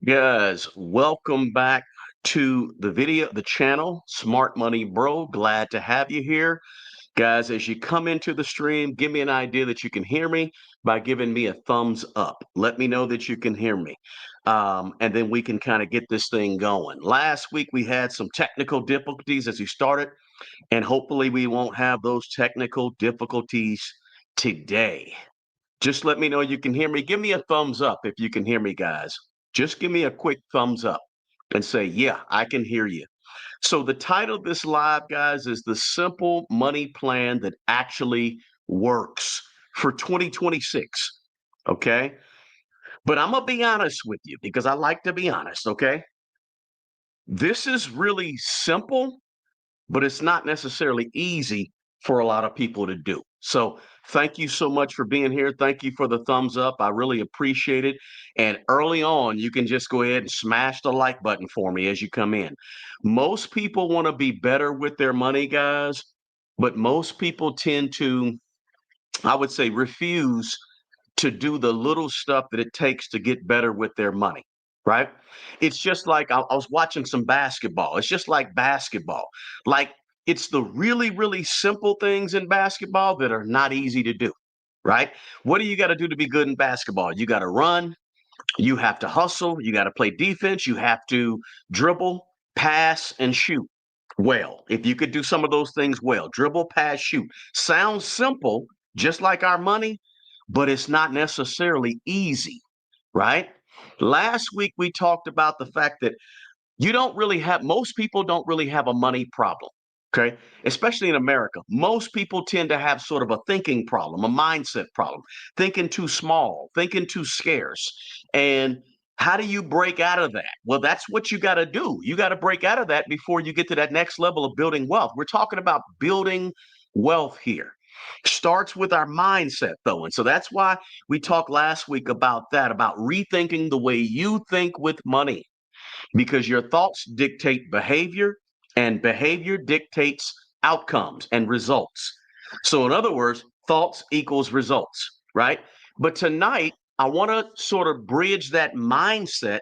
Guys, welcome back to the channel, Smart Money Bro. Glad to have you here. Guys, as you come into the stream, give me an idea that you can hear me by giving me a thumbs up. Let me know that you can hear me. And then we can kind of get this thing going. Last week, we had some technical difficulties as we started, and hopefully we won't have those technical difficulties today. Just let me know you can hear me. Give me a thumbs up if you can hear me, guys. Just give me a quick thumbs up and say, yeah, I can hear you. So the title of this live, guys, is The Simple Money Plan That Actually Works for 2026. Okay. But I'm going to be honest with you because I like to be honest. Okay. This is really simple, but it's not necessarily easy for a lot of people to do. So thank you so much for being here. Thank you for the thumbs up. I really appreciate it. And early on, you can just go ahead and smash the like button for me as you come in. Most people want to be better with their money, guys, but most people tend to, I would say, refuse to do the little stuff that it takes to get better with their money, right? It's just like I was watching some basketball. It's just like basketball. Like it's the really, really simple things in basketball that are not easy to do, right? What do you got to do to be good in basketball? You got to run, you have to hustle, you got to play defense, you have to dribble, pass, and shoot well. If you could do some of those things well, dribble, pass, shoot. Sounds simple, just like our money, but it's not necessarily easy, right? Last week, we talked about the fact that most people don't really have a money problem. Okay. Especially in America, most people tend to have sort of a thinking problem, a mindset problem, thinking too small, thinking too scarce. And how do you break out of that? Well, that's what you got to do. You got to break out of that before you get to that next level of building wealth. We're talking about building wealth here. Starts with our mindset, though. And so that's why we talked last week about that, about rethinking the way you think with money because your thoughts dictate behavior and behavior dictates outcomes and results. So, in other words, thoughts equals results, right? But tonight, I want to sort of bridge that mindset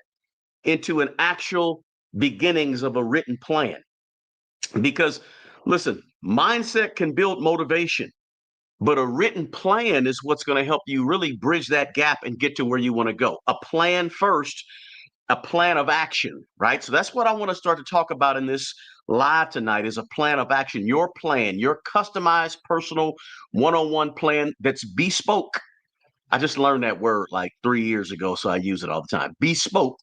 into an actual beginnings of a written plan. Because, listen, mindset can build motivation, but a written plan is what's going to help you really bridge that gap and get to where you want to go. A plan first, a plan of action, right? So that's what I want to start to talk about in this live tonight is a plan of action, your plan, your customized personal one-on-one plan that's bespoke. I just learned that word like 3 years ago, so I use it all the time. Bespoke.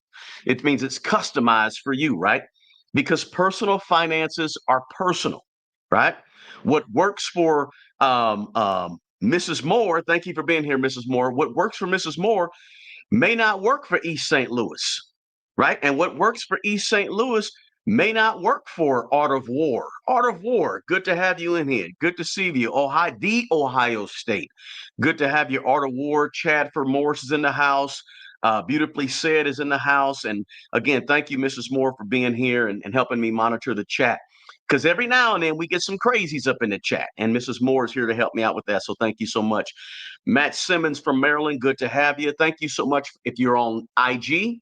It means it's customized for you, right? Because personal finances are personal, right? What works for Mrs. Moore, thank you for being here, Mrs. Moore. What works for Mrs. Moore may not work for East St. Louis, right? And what works for East St. Louis may not work for Art of War. Art of War, good to have you in here. Good to see you. Ohio State. Good to have you. Art of War. Chadford Morris is in the house. Beautifully Said is in the house. And again, thank you, Mrs. Moore, for being here and helping me monitor the chat. Because every now and then we get some crazies up in the chat, and Mrs. Moore is here to help me out with that. So thank you so much. Matt Simmons from Maryland, good to have you. Thank you so much. If you're on IG,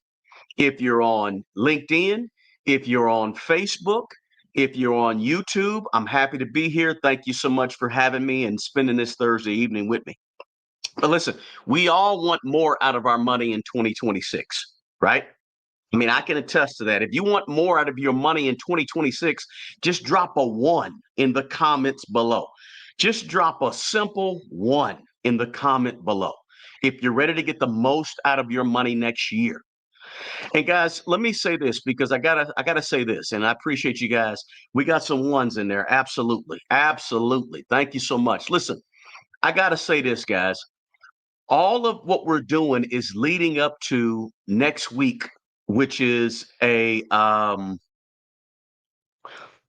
if you're on LinkedIn, if you're on Facebook, if you're on YouTube, I'm happy to be here. Thank you so much for having me and spending this Thursday evening with me. But listen, we all want more out of our money in 2026, right? I mean, I can attest to that. If you want more out of your money in 2026, just drop a one in the comments below. Just drop a simple one in the comment below if you're ready to get the most out of your money next year. And guys, let me say this because I gotta say this, and I appreciate you guys. We got some ones in there. Absolutely. Absolutely. Thank you so much. Listen, I gotta say this, guys. All of what we're doing is leading up to next week, which is a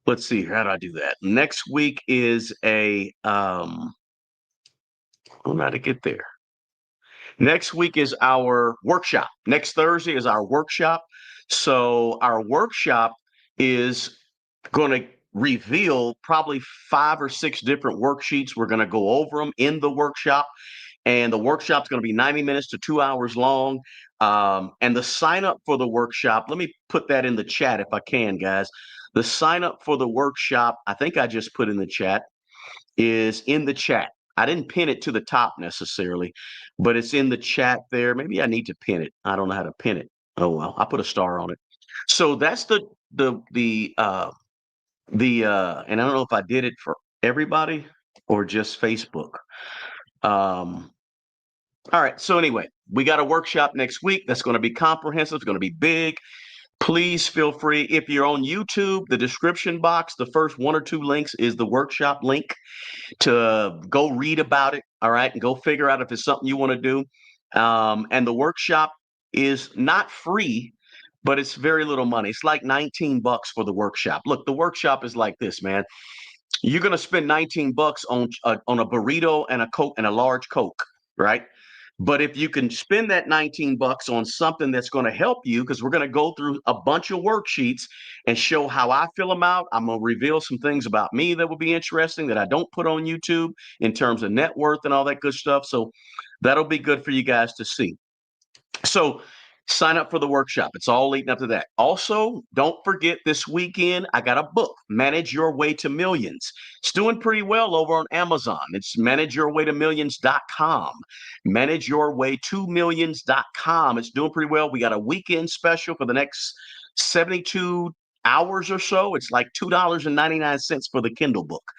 let's see, how do I do that? Next week is a I don't know how to get there. Next week is our workshop. Next Thursday is our workshop. So our workshop is going to reveal probably 5 or 6 different worksheets. We're going to go over them in the workshop. And the workshop's going to be 90 minutes to 2 hours long. And the sign up for the workshop, let me put that in the chat if I can, guys. The sign up for the workshop, I think I just put in the chat, is in the chat. I didn't pin it to the top necessarily, but it's in the chat there. Maybe I need to pin it. I don't know how to pin it. Oh well, I put a star on it. So that's and I don't know if I did it for everybody or just Facebook. Um, all right. So anyway, we got a workshop next week that's going to be comprehensive. It's going to be big. Please feel free. If you're on YouTube, the description box, the first one or two links is the workshop link to go read about it. All right. And go figure out if it's something you want to do. And the workshop is not free, but it's very little money. It's like 19 bucks for the workshop. Look, the workshop is like this, man. You're going to spend 19 bucks on a burrito and a Coke and a large Coke, right? But if you can spend that 19 bucks on something that's going to help you, because we're going to go through a bunch of worksheets and show how I fill them out. I'm going to reveal some things about me that will be interesting that I don't put on YouTube in terms of net worth and all that good stuff. So that'll be good for you guys to see. So sign up for the workshop. It's all leading up to that. Also, don't forget this weekend, I got a book, Manage Your Way to Millions. It's doing pretty well over on Amazon. It's manageyourwaytomillions.com. Manageyourwaytomillions.com. It's doing pretty well. We got a weekend special for the next 72 hours or so. It's like $2.99 for the Kindle book.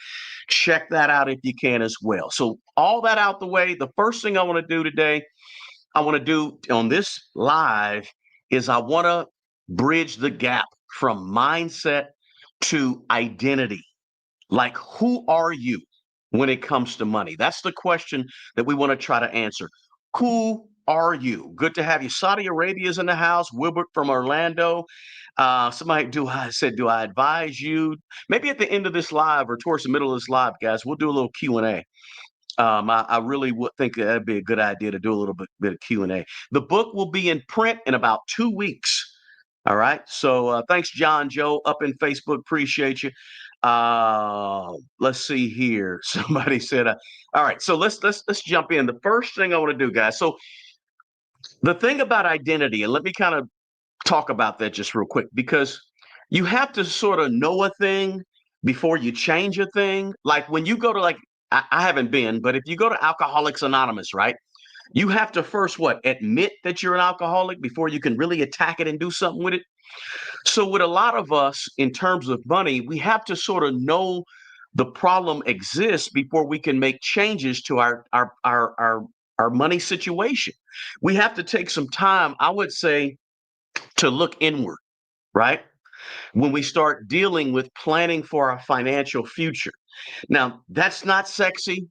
Check that out if you can as well. So all that out the way, the first thing I want to do today, I want to do on this live is I want to bridge the gap from mindset to identity. Like, who are you when it comes to money? That's the question that we want to try to answer. Who are you? Good to have you. Saudi Arabia's in the house. Wilbert from Orlando. Somebody do I advise you? Maybe at the end of this live or towards the middle of this live, guys, we'll do a little Q&A. I really would think that'd be a good idea to do a little bit of Q&A. The book will be in print in about 2 weeks. All right. So thanks, John Joe, up in Facebook. Appreciate you. Let's see here. Somebody said, all right. So let's jump in. The first thing I want to do, guys. So the thing about identity, and let me kind of talk about that just real quick, because you have to sort of know a thing before you change a thing. Like when you go to I haven't been, but if you go to Alcoholics Anonymous, right? You have to first what? Admit that you're an alcoholic before you can really attack it and do something with it. So with a lot of us in terms of money, we have to sort of know the problem exists before we can make changes to our money situation. We have to take some time, I would say, to look inward, right? When we start dealing with planning for our financial future. Now, that's not sexy.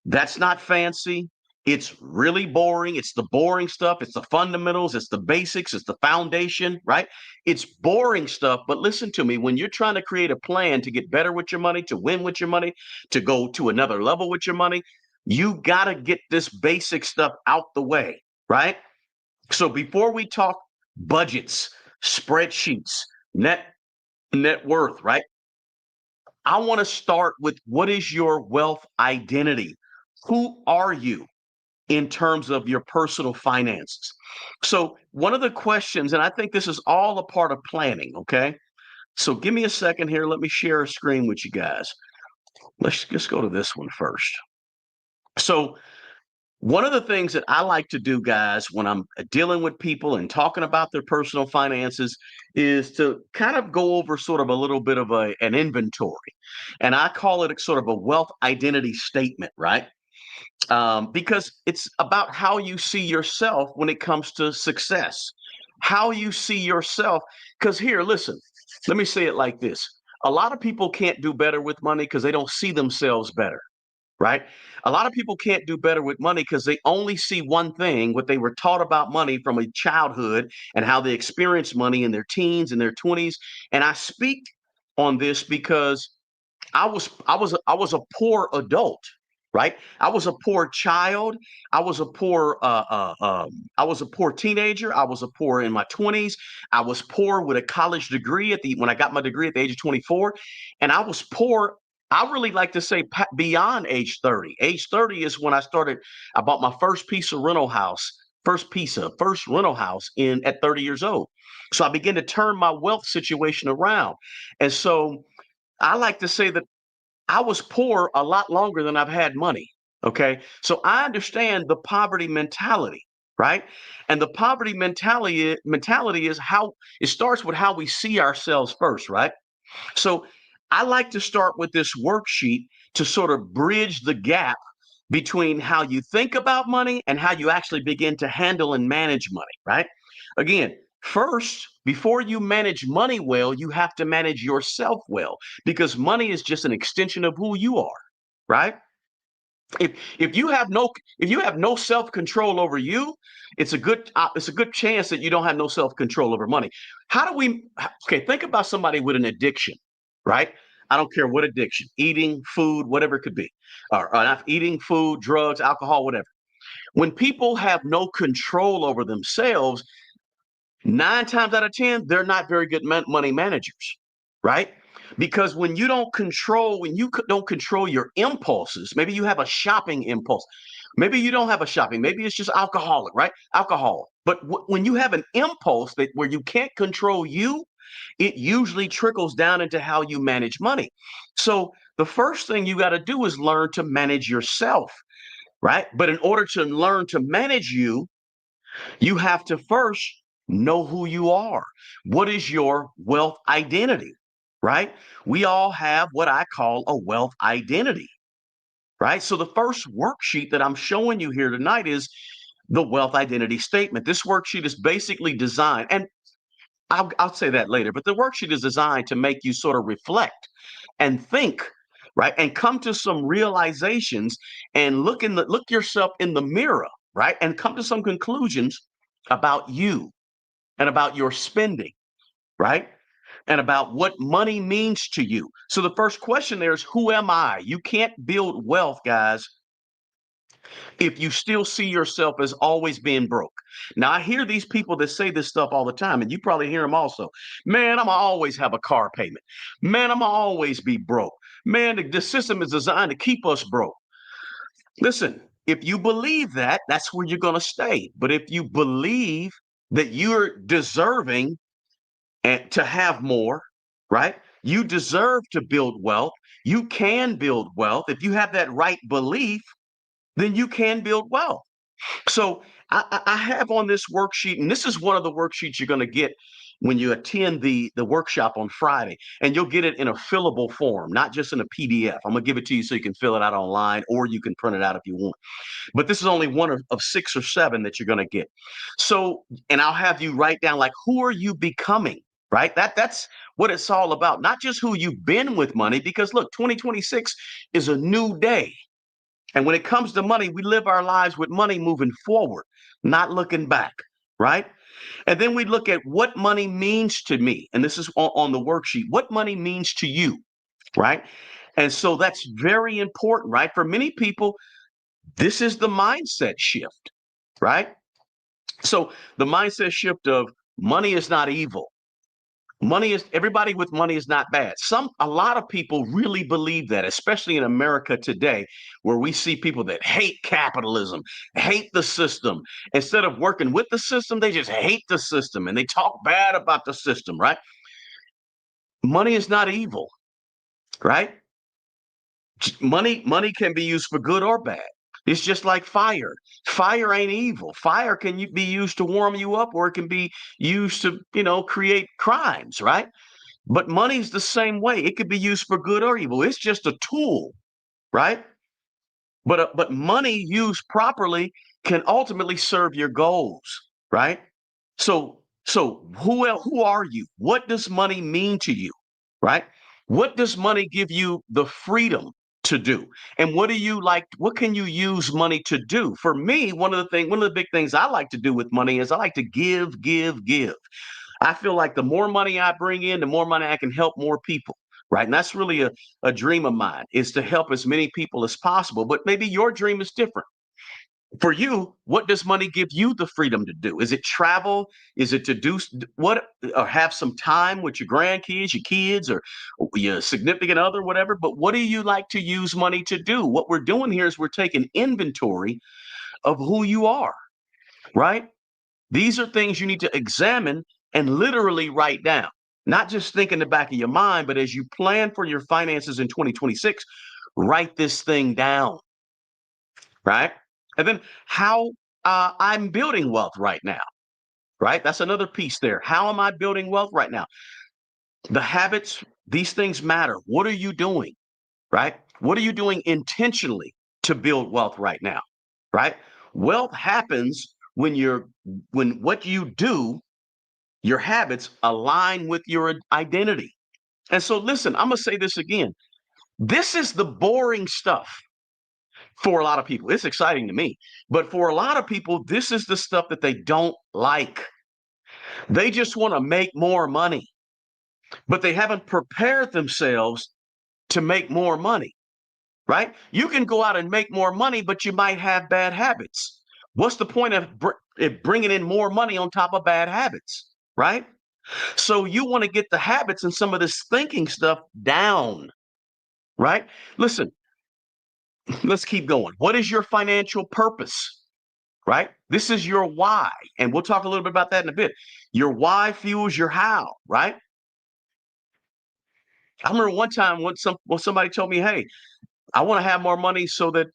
That's not fancy. It's really boring. It's the boring stuff. It's the fundamentals. It's the basics. It's the foundation, right? It's boring stuff. But listen to me, when you're trying to create a plan to get better with your money, to win with your money, to go to another level with your money, you got to get this basic stuff out the way, right? So before we talk budgets, spreadsheets, net worth, right? I want to start with, what is your wealth identity? Who are you in terms of your personal finances? So one of the questions, and I think this is all a part of planning, okay? So give me a second here. Let me share a screen with you guys. Let's just go to this one first. So one of the things that I like to do, guys, when I'm dealing with people and talking about their personal finances is to kind of go over sort of a little bit of an inventory. And I call it sort of a wealth identity statement, right? Because it's about how you see yourself when it comes to success, how you see yourself. Because here, listen, let me say it like this. A lot of people can't do better with money because they don't see themselves better, right? A lot of people can't do better with money because they only see one thing, what they were taught about money from a childhood and how they experience money in their teens and their 20s. And I speak on this because I was a poor adult, right? I was a poor child. I was a poor I was a poor teenager. I was a poor in my 20s. I was poor with a college degree when I got my degree at the age of 24, and I was poor. I really like to say beyond age 30. Age 30 is when I bought my first piece of rental house first pizza, first rental house in at 30 years old. So I began to turn my wealth situation around. And so I like to say that I was poor a lot longer than I've had money. Okay. So I understand the poverty mentality, right? And the poverty mentality is how it starts with how we see ourselves first, right? So I like to start with this worksheet to sort of bridge the gap between how you think about money and how you actually begin to handle and manage money, right? Again, first, before you manage money well, you have to manage yourself well because money is just an extension of who you are, right? If you have no self control over you, it's a good chance that you don't have no self control over money. How do we? Okay, think about somebody with an addiction, right? I don't care what addiction, eating, food, whatever it could be, or not eating, food, drugs, alcohol, whatever. When people have no control over themselves, 9 times out of 10, they're not very good money managers, right? Because when you don't control your impulses, maybe you have a shopping impulse. Maybe you don't have a shopping. Maybe it's just alcoholic, right? Alcohol. But when you have an impulse that where you can't control you, it usually trickles down into how you manage money. So the first thing you got to do is learn to manage yourself, right? But in order to learn to manage you, you have to first know who you are. What is your wealth identity, right? We all have what I call a wealth identity, right? So the first worksheet that I'm showing you here tonight is the wealth identity statement. This worksheet is basically designed, and I'll say that later, but the worksheet is designed to make you sort of reflect and think, right? And come to some realizations and look yourself in the mirror, right? And come to some conclusions about you and about your spending, right? And about what money means to you. So the first question there is, who am I? You can't build wealth, guys, if you still see yourself as always being broke. Now, I hear these people that say this stuff all the time, and you probably hear them also. Man, I'm gonna always have a car payment. Man, I'm gonna always be broke. Man, the system is designed to keep us broke. Listen, if you believe that, that's where you're gonna stay. But if you believe that you're deserving and to have more, right? You deserve to build wealth. You can build wealth. If you have that right belief, then you can build wealth. So I have on this worksheet, and this is one of the worksheets you're going to get when you attend the workshop on Friday, and you'll get it in a fillable form, not just in a PDF. I'm going to give it to you so you can fill it out online, or you can print it out if you want. But this is only one of 6 or 7 that you're going to get. So, and I'll have you write down like, who are you becoming? Right? That's what it's all about. Not just who you've been with money, because look, 2026 is a new day. And when it comes to money, we live our lives with money moving forward, not looking back, right? And then we look at what money means to me. And this is on the worksheet, what money means to you, right? And so that's very important, right? For many people, this is the mindset shift, right? So the mindset shift of money is not evil. Money is everybody with money is not bad. A lot of people really believe that, especially in America today, where we see people that hate capitalism, hate the system. Instead of working with the system, they just hate the system and they talk bad about the system, right? Money is not evil, right? Money can be used for good or bad. It's just like fire. Fire ain't evil. Fire can be used to warm you up, or it can be used to, create crimes, right? But money's the same way. It could be used for good or evil. It's just a tool, right? But money used properly can ultimately serve your goals, right? So who are you? What does money mean to you, right? What does money give you the freedom to do? And what do you like? What can you use money to do? For me, one of the big things I like to do with money is I like to give, give, give. I feel like the more money I bring in, the more money I can help more people. Right. And that's really a dream of mine is to help as many people as possible. But maybe your dream is different. For you, what does money give you the freedom to do? Is it travel? Is it to do what or have some time with your grandkids, your kids, or your significant other, whatever? But what do you like to use money to do? What we're doing here is we're taking inventory of who you are. right? These are things you need to examine and literally write down. Not just think in the back of your mind, but as you plan for your finances in 2026, write this thing down, right? And then how I'm building wealth right now, right? That's another piece there. How am I building wealth right now? The habits, these things matter. What are you doing, right? What are you doing intentionally to build wealth right now, right? Wealth happens when what you do, your habits align with your identity. And so listen, I'm going to say this again. This is the boring stuff for a lot of people. It's exciting to me, but for a lot of people, this is the stuff that they don't like. They just want to make more money, but they haven't prepared themselves to make more money, right? You can go out and make more money, but you might have bad habits. What's the point of bringing in more money on top of bad habits, right? So you want to get the habits and some of this thinking stuff down, right? Listen, let's keep going. What is your financial purpose, right? This is your why. And we'll talk a little bit about that in a bit. Your why fuels your how, right? I remember one time when somebody told me, hey, I want to have more money so that,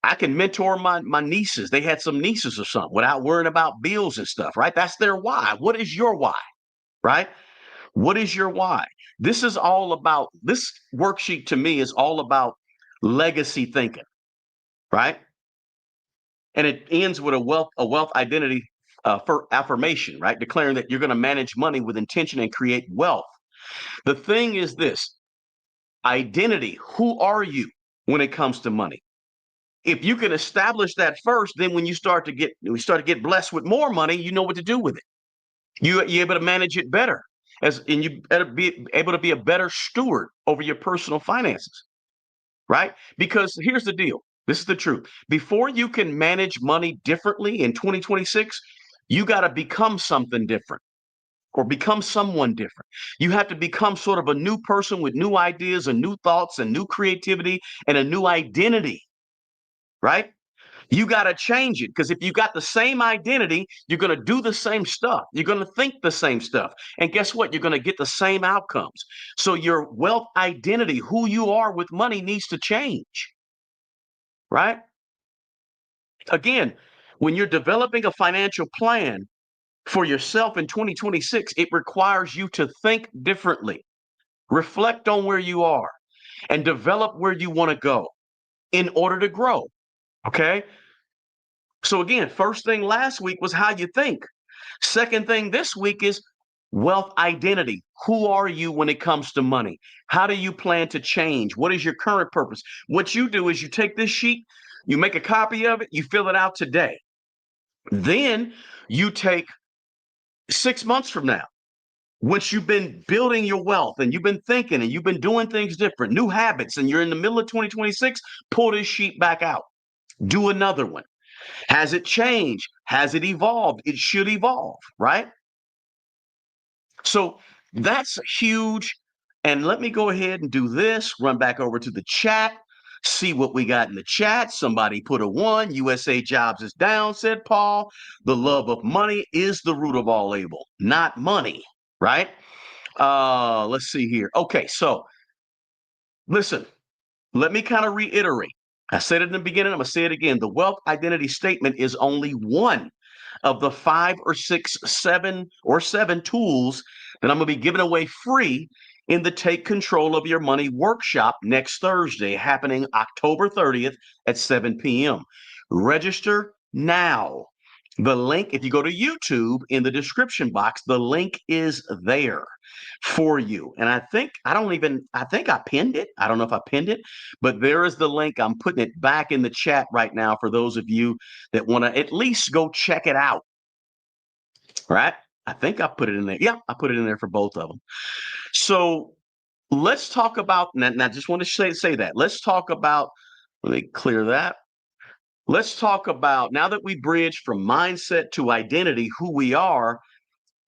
I can mentor my nieces. They had some nieces or something without worrying about bills and stuff, right? That's their why. What is your why, right? What is your why? This worksheet to me is all about legacy thinking, right? And it ends with a wealth identity for affirmation, right? Declaring that you're going to manage money with intention and create wealth. The thing is this identity. Who are you when it comes to money? If you can establish that first, then when we start to get blessed with more money, you know what to do with it. You're able to manage it better, and you better be able to be a better steward over your personal finances, right? Because here's the deal. This is the truth. Before you can manage money differently in 2026, you got to become something different or become someone different. You have to become sort of a new person with new ideas and new thoughts and new creativity and a new identity, right? You got to change it because if you got the same identity, you're going to do the same stuff. You're going to think the same stuff. And guess what? You're going to get the same outcomes. So your wealth identity, who you are with money, needs to change, right? Again, when you're developing a financial plan for yourself in 2026, it requires you to think differently, reflect on where you are, and develop where you want to go in order to grow. Okay. So, again, first thing last week was how you think. Second thing this week is wealth identity. Who are you when it comes to money? How do you plan to change? What is your current purpose? What you do is you take this sheet, you make a copy of it, you fill it out today. Then you take 6 months from now, once you've been building your wealth and you've been thinking and you've been doing things different, new habits, and you're in the middle of 2026, pull this sheet back out. Do another one. Has it changed? Has it evolved? It should evolve, right? So that's huge. And let me go ahead and do this, run back over to the chat, see what we got in the chat. Somebody put a 1. USA Jobs is down, said Paul. The love of money is the root of all evil, not money, right? Let's see here. Okay, so listen, let me kind of reiterate. I said it in the beginning, I'm going to say it again. The wealth identity statement is only one of the 5 or 6, 7 tools that I'm going to be giving away free in the Take Control of Your Money workshop next Thursday, happening October 30th at 7 p.m. Register now. The link, if you go to YouTube in the description box, the link is there for you. And I think I pinned it. I don't know if I pinned it, but there is the link. I'm putting it back in the chat right now for those of you that want to at least go check it out. Right? I think I put it in there. Yeah, I put it in there for both of them. So let's talk about, and I just want to say that. Let's talk about, let me clear that. Let's talk about, now that we bridge from mindset to identity, who we are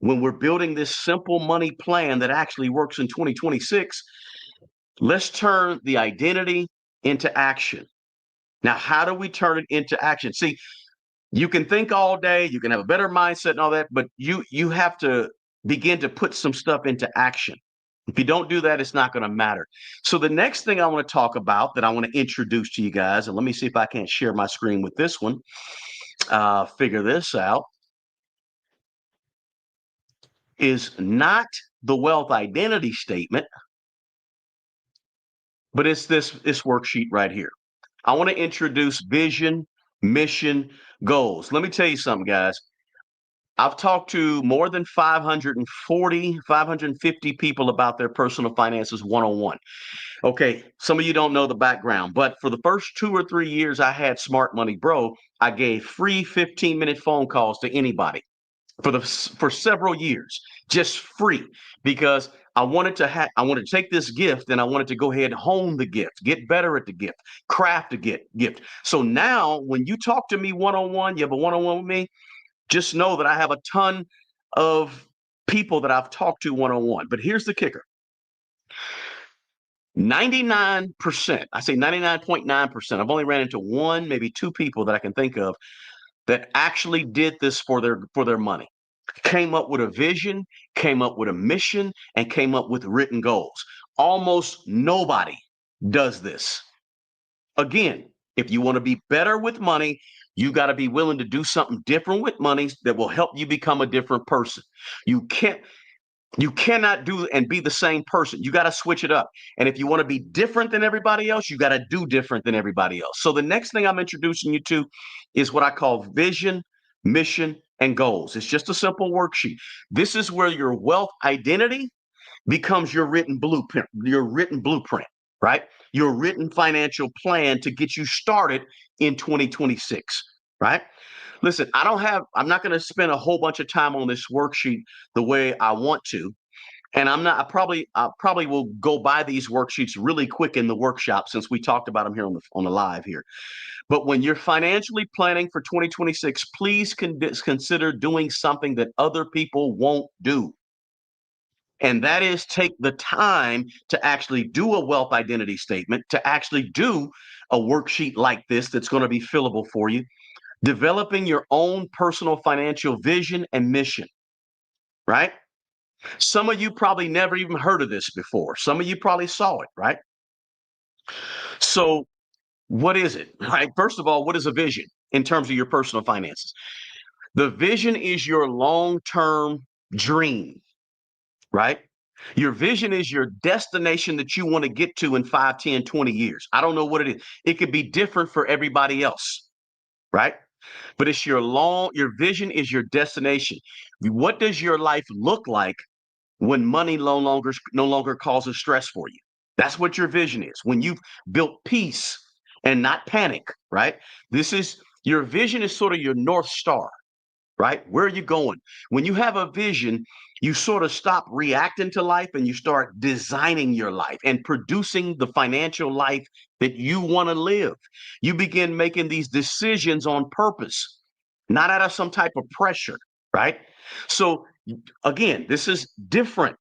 when we're building this simple money plan that actually works in 2026, let's turn the identity into action. Now, how do we turn it into action? See, You can think all day, you can have a better mindset and all that, but you have to begin to put some stuff into action. If you don't do that, it's not going to matter. So the next thing I want to talk about that I want to introduce to you guys, and let me see if I can't share my screen with this one, figure this out, is not the wealth identity statement, but it's this worksheet right here. I want to introduce vision, mission, goals. Let me tell you something, guys. I've talked to more than 540, 550 people about their personal finances one-on-one. Okay, some of you don't know the background, but for the first 2 or 3 years I had Smart Money Bro, I gave free 15-minute phone calls to anybody for several years, just free, because I wanted to take this gift and I wanted to go ahead and hone the gift, get better at the gift, craft the gift. So now when you talk to me one-on-one, you have a one-on-one with me, just know that I have a ton of people that I've talked to one-on-one. But here's the kicker. 99%, I say 99.9%, I've only ran into one, maybe two people that I can think of that actually did this for their money. Came up with a vision, came up with a mission, and came up with written goals. Almost nobody does this. Again, if you want to be better with money, you got to be willing to do something different with money that will help you become a different person. You cannot do and be the same person. You got to switch it up. And if you want to be different than everybody else, you got to do different than everybody else. So the next thing I'm introducing you to is what I call vision, mission, and goals. It's just a simple worksheet. This is where your wealth identity becomes your written blueprint, right? Your written financial plan to get you started in 2026, right? Listen, I'm not going to spend a whole bunch of time on this worksheet the way I want to. And I probably will go by these worksheets really quick in the workshop since we talked about them here on the live here. But when you're financially planning for 2026, please consider doing something that other people won't do. And that is take the time to actually do a wealth identity statement, to actually do a worksheet like this that's going to be fillable for you, developing your own personal financial vision and mission, right? Some of you probably never even heard of this before. Some of you probably saw it, right? So, what is it? Right? First of all, what is a vision in terms of your personal finances? The vision is your long-term dream, right? Your vision is your destination that you want to get to in 5, 10, 20 years. I don't know what it is. It could be different for everybody else, right? But it's your vision is your destination. What does your life look like when money no longer causes stress for you? That's what your vision is. When you've built peace and not panic, right? This is your vision is sort of your North Star, right? Where are you going? When you have a vision, you sort of stop reacting to life and you start designing your life and producing the financial life that you want to live. You begin making these decisions on purpose, not out of some type of pressure, right? So, again, this is different,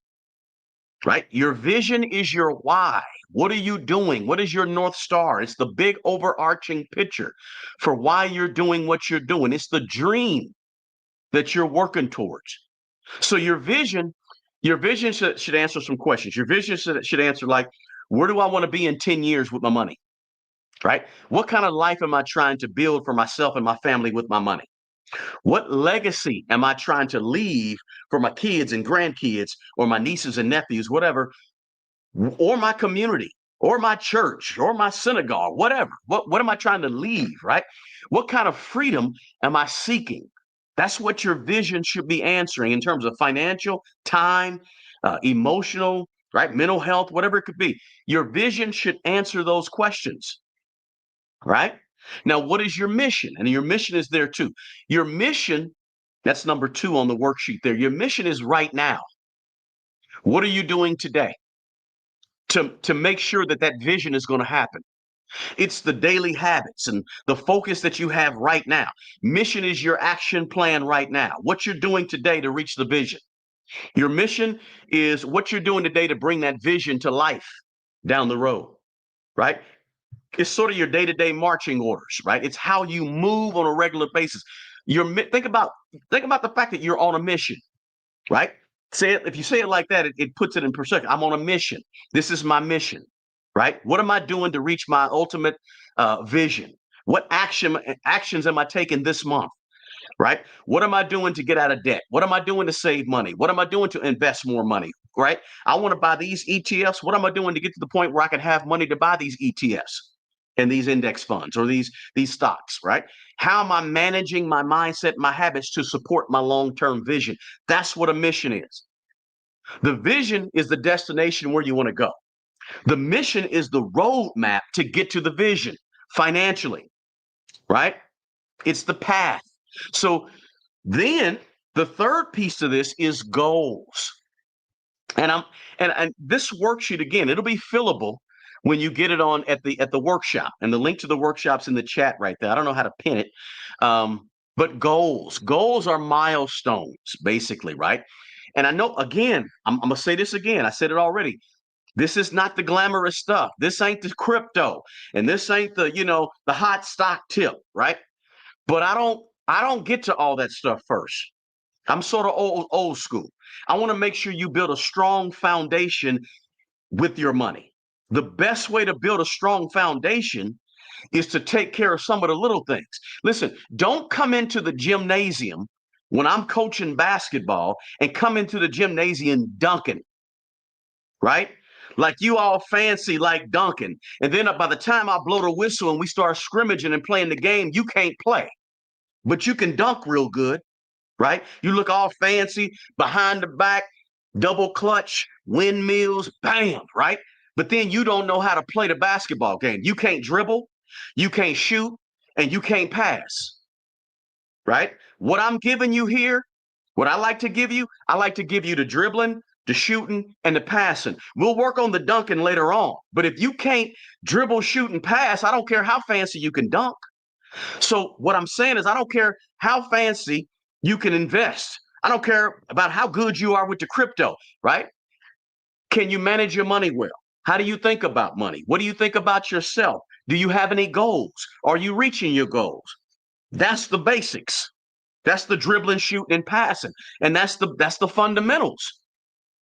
right? Your vision is your why. What are you doing? What is your North Star? It's the big overarching picture for why you're doing what you're doing. It's the dream that you're working towards. So your vision should answer some questions. Your vision should answer like, where do I want to be in 10 years with my money? Right? What kind of life am I trying to build for myself and my family with my money? What legacy am I trying to leave for my kids and grandkids or my nieces and nephews, whatever, or my community or my church or my synagogue, whatever? What am I trying to leave, right? What kind of freedom am I seeking? That's what your vision should be answering in terms of financial, time, emotional, right? Mental health, whatever it could be. Your vision should answer those questions, right? Now, what is your mission? And your mission is there too. Your mission, that's number 2 on the worksheet there. Your mission is right now. What are you doing today to make sure that that vision is going to happen? It's the daily habits and the focus that you have right now. Mission is your action plan right now. What you're doing today to reach the vision. Your mission is what you're doing today to bring that vision to life down the road, right? It's sort of your day-to-day marching orders, right? It's how you move on a regular basis. Think about the fact that you're on a mission, right? Say it, if you say it like that, it puts it in perspective. I'm on a mission. This is my mission, right? What am I doing to reach my ultimate vision? What actions am I taking this month? Right? What am I doing to get out of debt? What am I doing to save money? What am I doing to invest more money? Right? I want to buy these ETFs. What am I doing to get to the point where I can have money to buy these ETFs and these index funds or these stocks, right? How am I managing my mindset, my habits to support my long-term vision? That's what a mission is. The vision is the destination where you want to go. The mission is the roadmap to get to the vision financially, right? It's the path. So then the third piece of this is goals. And this worksheet again, it'll be fillable when you get it on at the workshop. And the link to the workshop's in the chat right there. I don't know how to pin it. But goals are milestones, basically, right? And I know again, I'm gonna say this again. I said it already. This is not the glamorous stuff. This ain't the crypto, and this ain't the hot stock tip, right? But I don't get to all that stuff first. I'm sort of old school. I want to make sure you build a strong foundation with your money. The best way to build a strong foundation is to take care of some of the little things. Listen, don't come into the gymnasium when I'm coaching basketball and come into the gymnasium dunking, right? Like you all fancy like dunking. And then by the time I blow the whistle and we start scrimmaging and playing the game, you can't play, but you can dunk real good, right? You look all fancy behind the back, double clutch, windmills, bam, right? But then you don't know how to play the basketball game. You can't dribble, you can't shoot, and you can't pass, right? What I'm giving you here, what I like to give you, I like to give you the dribbling, the shooting, and the passing. We'll work on the dunking later on. But if you can't dribble, shoot, and pass, I don't care how fancy you can dunk. So what I'm saying is I don't care how fancy you can invest. I don't care about how good you are with the crypto, right? Can you manage your money well? How do you think about money? What do you think about yourself? Do you have any goals? Are you reaching your goals? That's the basics. That's the dribbling, shooting, and passing. And that's the fundamentals,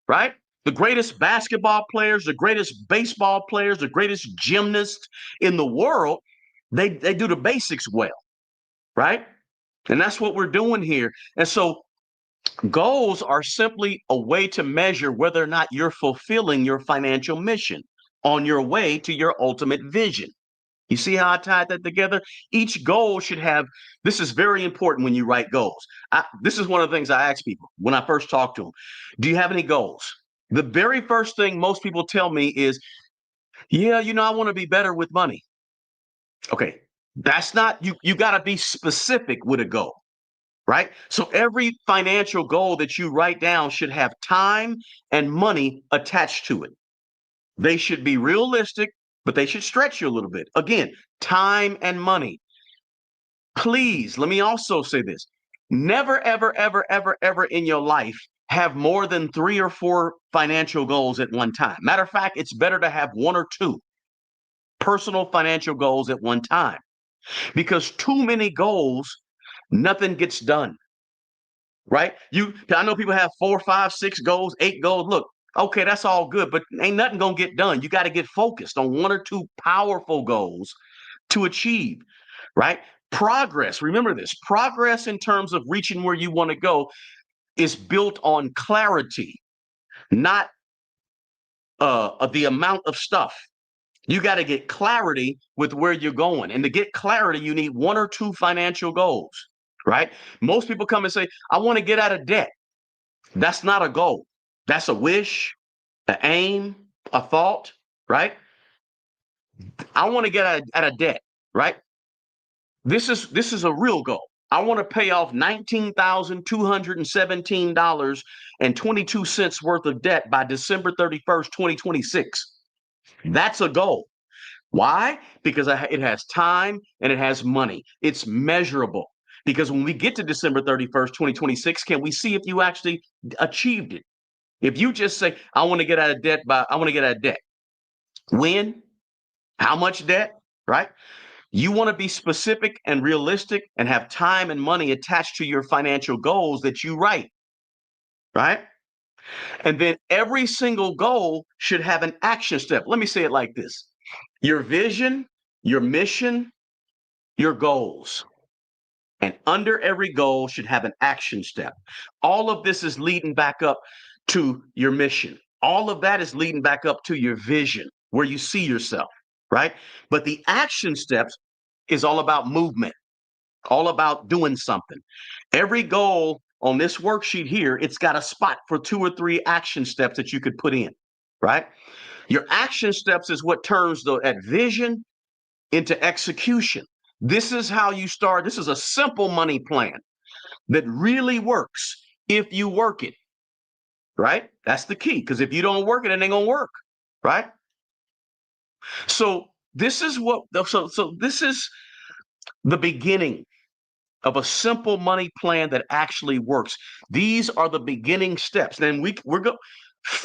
right? The greatest basketball players, the greatest baseball players, the greatest gymnasts in the world, they do the basics well, right? And that's what we're doing here. And so goals are simply a way to measure whether or not you're fulfilling your financial mission on your way to your ultimate vision. You see how I tied that together? Each goal should have, this is very important when you write goals. This is one of the things I ask people when I first talk to them. Do you have any goals? The very first thing most people tell me is, yeah, I want to be better with money. Okay, that's not, you got to be specific with a goal. Right? So every financial goal that you write down should have time and money attached to it. They should be realistic, but they should stretch you a little bit. Again, time and money. Please, let me also say this. Never, ever, ever, ever, ever in your life have more than 3 or 4 financial goals at one time. Matter of fact, it's better to have 1 or 2 personal financial goals at one time because too many goals, nothing gets done. Right? I know people have 4, 5, 6 goals, 8 goals. Look, okay, that's all good, but ain't nothing gonna get done. You got to get focused on 1 or 2 powerful goals to achieve, right? Progress. Remember this. Progress in terms of reaching where you want to go is built on clarity, not the amount of stuff. You got to get clarity with where you're going. And to get clarity, you need 1 or 2 financial goals, right? Most people come and say, I want to get out of debt. That's not a goal. That's a wish, an aim, a thought, right? I want to get out of debt, right? This is a real goal. I want to pay off $19,217.22 worth of debt by December 31st, 2026. That's a goal. Why? Because it has time and it has money. It's measurable. Because when we get to December 31st, 2026, can we see if you actually achieved it? If you just say, I want to get out of debt. When? How much debt? right? You want to be specific and realistic and have time and money attached to your financial goals that you write, right? And then every single goal should have an action step. Let me say it like this: your vision, your mission, your goals. And under every goal should have an action step. All of this is leading back up to your mission. All of that is leading back up to your vision, where you see yourself, right? But the action steps is all about movement, all about doing something. Every goal on this worksheet here, it's got a spot for 2 or 3 action steps that you could put in, right? Your action steps is what turns that vision into execution. This is how you start. This is a simple money plan that really works if you work it, right? That's the key. Because if you don't work it, it ain't gonna work, right? So this is what. So this is the beginning of a simple money plan that actually works. These are the beginning steps. Then we're going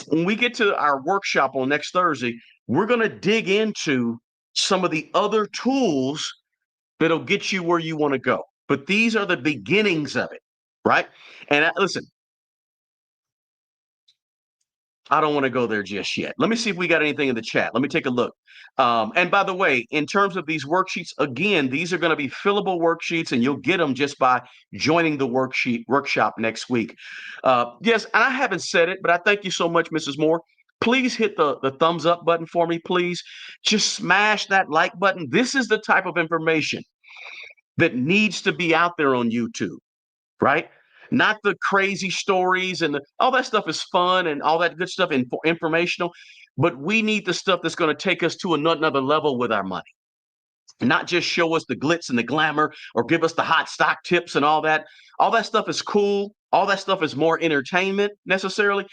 when we get to our workshop on next Thursday, we're going to dig into some of the other tools that'll get you where you want to go. But these are the beginnings of it, right? And listen, I don't want to go there just yet. Let me see if we got anything in the chat. Let me take a look. And by the way, in terms of these worksheets, again, these are going to be fillable worksheets, and you'll get them just by joining the workshop next week. Yes, and I haven't said it, but I thank you so much, Mrs. Moore. Please hit the thumbs up button for me, please. Just smash that like button. This is the type of information that needs to be out there on YouTube, right? Not the crazy stories and all that stuff is fun and all that good stuff and informational, but we need the stuff that's going to take us to another level with our money. Not just show us the glitz and the glamour or give us the hot stock tips and all that. All that stuff is cool. All that stuff is more entertainment necessarily.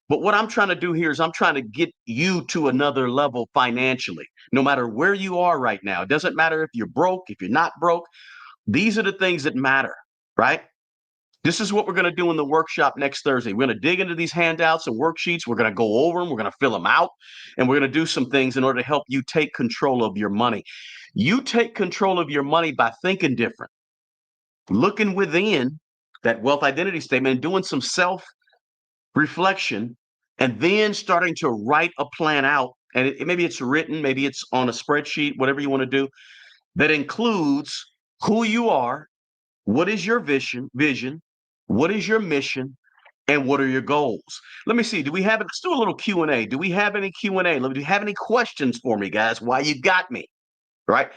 But what I'm trying to do here is I'm trying to get you to another level financially, no matter where you are right now. It doesn't matter if you're broke, if you're not broke. These are the things that matter, right? This is what we're going to do in the workshop next Thursday. We're going to dig into these handouts and worksheets. We're going to go over them. We're going to fill them out. And we're going to do some things in order to help you take control of your money. You take control of your money by thinking different, looking within that wealth identity statement and doing some self reflection, and then starting to write a plan out. And maybe it's written, maybe it's on a spreadsheet, whatever you want to do, that includes who you are, what is your vision, what is your mission, and what are your goals? Let me see. Do we have? Let's do a little Q&A. Do we have any Q&A? Do you have any questions for me, guys? Why you got me? Right?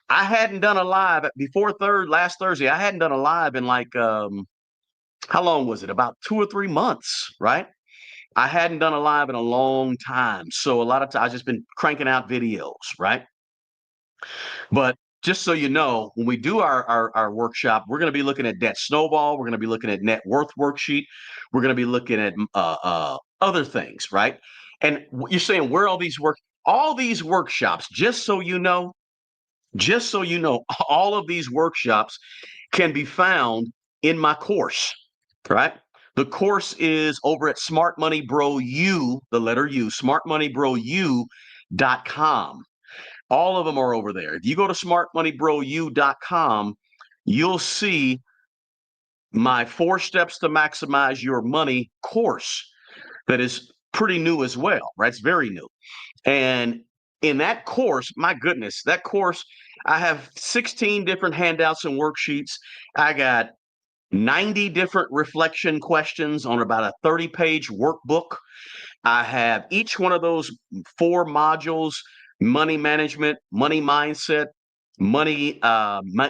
I hadn't done a live before last Thursday. I hadn't done a live in like how long was it? About 2 or 3 months, right? I hadn't done a live in a long time. So a lot of times I've just been cranking out videos, right? But just so you know, when we do our workshop, we're going to be looking at debt snowball. We're going to be looking at net worth worksheet. We're going to be looking at other things, right? And you're saying where all these workshops, just so you know, all of these workshops can be found in my course, right? The course is over at Smart Money Bro U, the letter U, smartmoneybroU.com. All of them are over there. If you go to smartmoneybroU.com, you'll see my 4 steps to maximize your money course that is pretty new as well, right? It's very new. And in that course, my goodness, that course, I have 16 different handouts and worksheets. I got 90 different reflection questions on about a 30-page workbook. I have each one of those 4 modules: money management, money mindset, money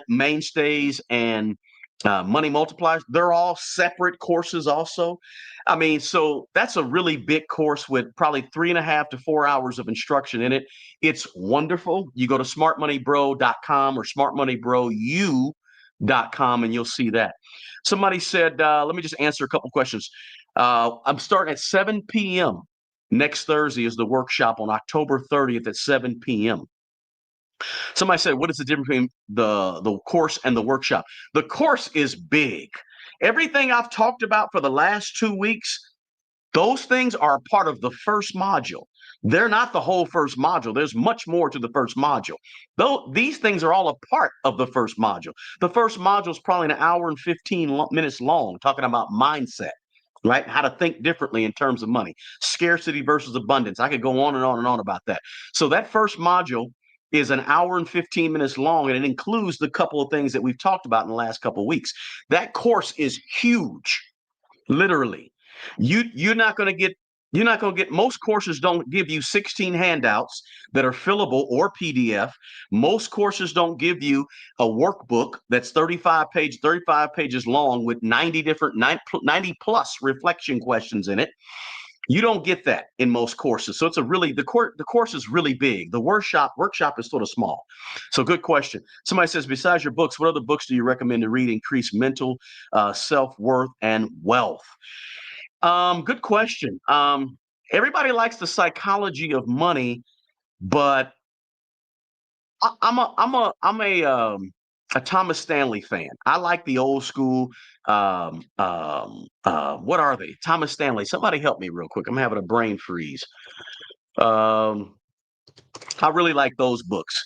mainstays, and money multipliers. They're all separate courses also. I mean, so that's a really big course with probably 3.5 to 4 hours of instruction in it. It's wonderful. You go to smartmoneybro.com or smartmoneybroU.com and you'll see that. Somebody said, let me just answer a couple questions. I'm starting at 7 p.m. Next Thursday is the workshop on October 30th at 7 p.m. Somebody said, what is the difference between the course and the workshop? The course is big. Everything I've talked about for the last 2 weeks, Those things are a part of the first module. They're not the whole first module. There's much more to the first module. Though these things are all a part of the first module. The first module is probably an hour and 15 minutes long, talking about mindset, right? How to think differently in terms of money, scarcity versus abundance. I could go on and on and on about that. So that first module is an hour and 15 minutes long, and it includes the couple of things that we've talked about in the last couple of weeks. That course is huge. Literally, you're not going to get most courses don't give you 16 handouts that are fillable or PDF. Most courses don't give you a workbook that's 35 pages long with 90 plus reflection questions in it. You don't get that in most courses. So it's the course is really big. The workshop is sort of small. So good question. Somebody says, besides your books, what other books do you recommend to read, increase mental self-worth and wealth? Good question. Everybody likes the psychology of money, but I'm a Thomas Stanley fan. I like the old school. What are they? Thomas Stanley. Somebody help me real quick. I'm having a brain freeze. Um, I really like those books.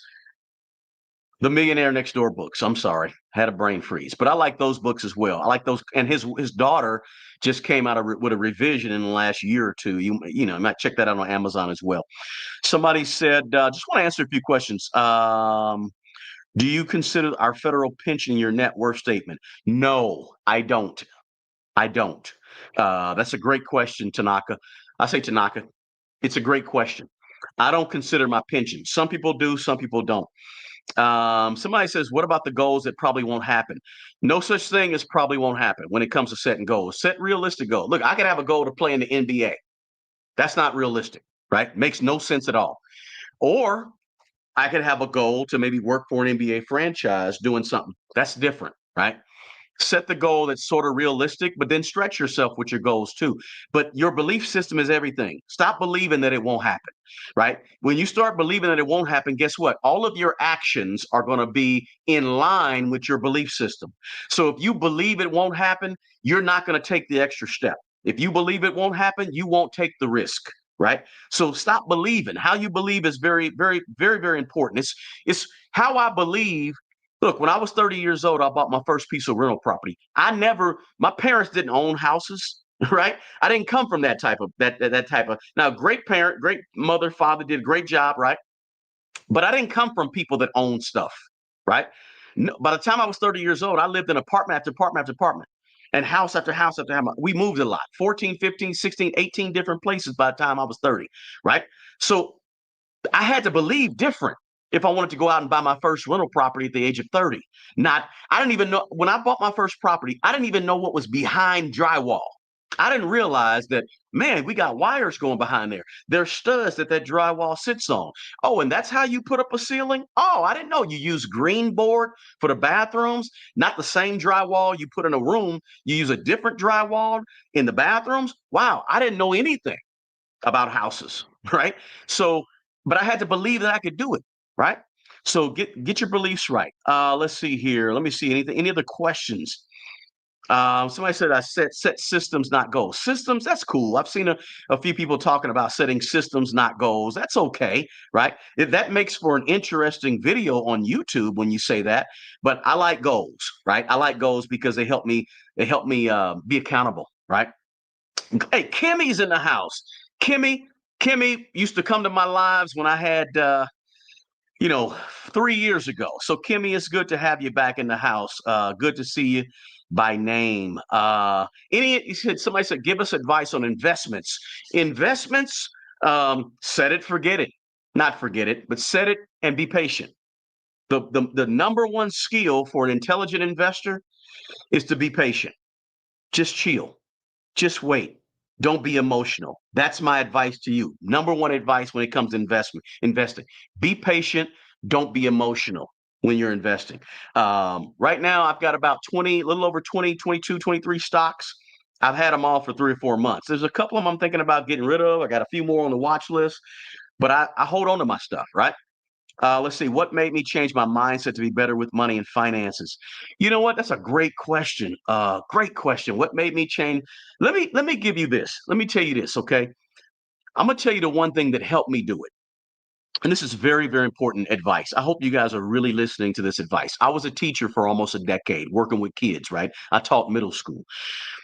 The Millionaire Next Door books. I'm sorry, had a brain freeze, but I like those books as well. I like those, and his daughter just came out with a revision in the last year or two. You might check that out on Amazon as well. Somebody said, just want to answer a few questions. Do you consider our federal pension your net worth statement? No, I don't. I don't. That's a great question, Tanaka. I say Tanaka. It's a great question. I don't consider my pension. Some people do, some people don't. Somebody says, what about the goals that probably won't happen? No such thing as probably won't happen when it comes to setting goals. Set realistic goals. Look, I could have a goal to play in the NBA. That's not realistic, right? Makes no sense at all. Or I could have a goal to maybe work for an NBA franchise doing something. That's different, right? Set the goal that's sort of realistic, but then stretch yourself with your goals too. But your belief system is everything. Stop believing that it won't happen, right? When you start believing that it won't happen, guess what? All of your actions are going to be in line with your belief system. So if you believe it won't happen, you're not going to take the extra step. If you believe it won't happen, you won't take the risk, right? So stop believing. How you believe is very, very, very, very important. It's how I believe. Look, when I was 30 years old, I bought my first piece of rental property. My parents didn't own houses, right? I didn't come from that type of that type of. Now, great parent, great mother, father did a great job, right? But I didn't come from people that own stuff, right? No, by the time I was 30 years old, I lived in apartment after apartment after apartment and house after house after house. We moved a lot, 14, 15, 16, 18 different places by the time I was 30, right? So I had to believe different if I wanted to go out and buy my first rental property at the age of 30. I didn't even know when I bought my first property, I didn't even know what was behind drywall. I didn't realize that, man, we got wires going behind there. There's studs that drywall sits on. Oh, and that's how you put up a ceiling? Oh, I didn't know you use green board for the bathrooms, not the same drywall you put in a room. You use a different drywall in the bathrooms. Wow, I didn't know anything about houses, right? So, but I had to believe that I could do it, right? So get your beliefs right. Let's see here. Let me see any other questions. Somebody said I set systems, not goals. Systems, that's cool. I've seen a few people talking about setting systems, not goals. That's okay, right? That makes for an interesting video on YouTube when you say that. But I like goals, right? I like goals because they help me. Be accountable, right? Hey, Kimmy's in the house. Kimmy, Kimmy used to come to my lives when I had, you know, 3 years ago. So Kimmy, it's good to have you back in the house. Good to see you by name. Somebody said, give us advice on investments. Investments, set it, forget it. Not forget it, but set it and be patient. The number one skill for an intelligent investor is to be patient. Just chill. Just wait. Don't be emotional. That's my advice to you. Number one advice when it comes to investing. Be patient. Don't be emotional when you're investing. Right now, I've got about a little over 20, 22, 23 stocks. I've had them all for 3 or 4 months. There's a couple of them I'm thinking about getting rid of. I got a few more on the watch list, but I hold on to my stuff, right? Let's see. What made me change my mindset to be better with money and finances? You know what? That's a great question. Great question. What made me change? Let me give you this. Let me tell you this. Okay. I'm gonna tell you the one thing that helped me do it. And this is very, very important advice. I hope you guys are really listening to this advice. I was a teacher for almost a decade, working with kids. Right. I taught middle school.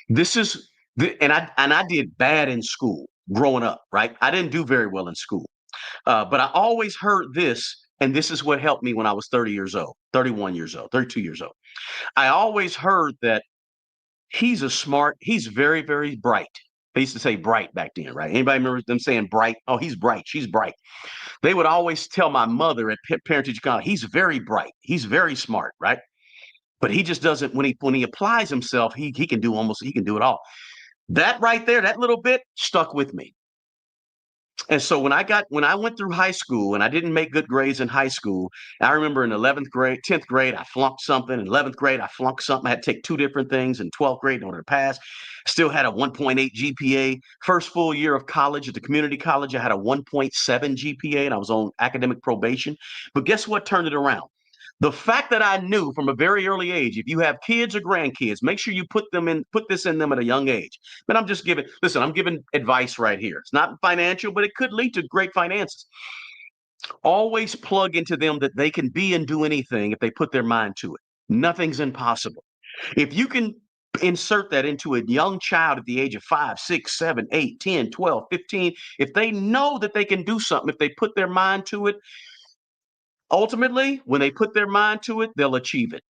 This is and I did bad in school growing up. Right. I didn't do very well in school. But I always heard this, and this is what helped me when I was 30 years old, 31 years old, 32 years old. I always heard that he's very, very bright. They used to say bright back then, right? Anybody remember them saying bright? Oh, he's bright. She's bright. They would always tell my mother at parent teacher conference, he's very bright. He's very smart, right? But he just doesn't when he applies himself, he can do it all. That right there, that little bit stuck with me. And so when I went through high school and I didn't make good grades in high school, I remember in 11th grade, 10th grade, I flunked something. In 11th grade, I flunked something. I had to take two different things in 12th grade in order to pass. Still had a 1.8 GPA. First full year of college at the community college, I had a 1.7 GPA and I was on academic probation. But guess what turned it around? The fact that I knew from a very early age, if you have kids or grandkids, make sure you put this in them at a young age. But I'm giving advice right here. It's not financial, but it could lead to great finances. Always plug into them that they can be and do anything if they put their mind to it. Nothing's impossible. If you can insert that into a young child at the age of 5, 6, 7, 8, 10, 12, 15, if they know that they can do something, if they put their mind to it, ultimately, when they put their mind to it, they'll achieve it